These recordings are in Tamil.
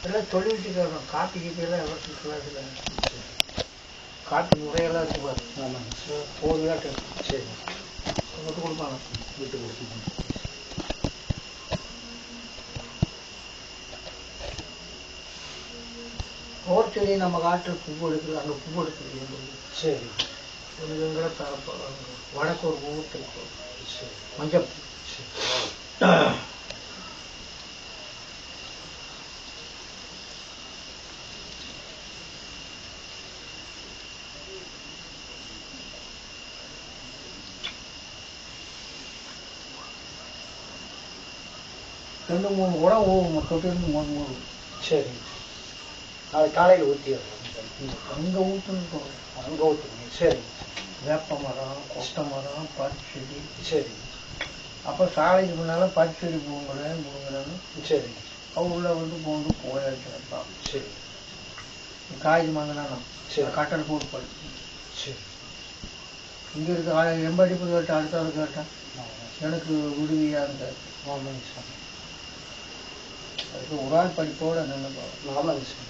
எல்லாம் சொல்லிட்டு காப்பி கீப்பியெல்லாம் எல்லாம் சுற்றுலாத்தில் காப்பி முறையெல்லாம் இருக்கு பாரு. ஆமாங்க போதுதான் சரி விட்டு கொடுப்பாங்க விட்டு கொடுத்துருப்பாங்க. ஓர் செடி நம்ம காட்டில் பூ எடுக்குது அங்கே பூ எடுக்குது. சரி எங்களை வடக்கு ஒரு பூத்து இருக்கும். சரி மஞ்சள் ரெண்டு மூணு கூட தொட்டிலிருந்து மூணு மூணு. சரி அது காலையில் ஊற்றிடுறோம். அங்கே ஊற்றுன்னு அங்கே ஊற்றுங்க. சரி வேப்ப மரம் கொட்டை மரம் பருத்தி செடி. சரி அப்போ சாலைக்கு முன்னால் பருத்தி செடி முடுங்குறேன்னு. சரி அவங்கள வந்து கொண்டு போயாச்சுப்பா. சரி காய்ச்சி வாங்கினா சரி கட்டல் போட்டு படுத்து. சரி இங்கே இருக்க எண்படிப்பு கேட்டேன் அடுத்த ஆள் கேட்டேன் எனக்கு விடுவியாக இருந்தார். ஆமாங்க சார் அதுக்கு ஒரு ஆள் படிப்போடு நின்று. ஆமாங்க சார்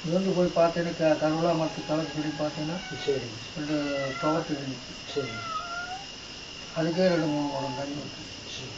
இருந்து போய் பார்த்தேன்னா கருவலா மரத்து கலக்கு சொல்லி பார்த்தேன்னா சரி ரெண்டு துவத்து இருந்துச்சு. சரி அதுக்கே 2-3 குடம் தண்ணி ஊற்றி. சரி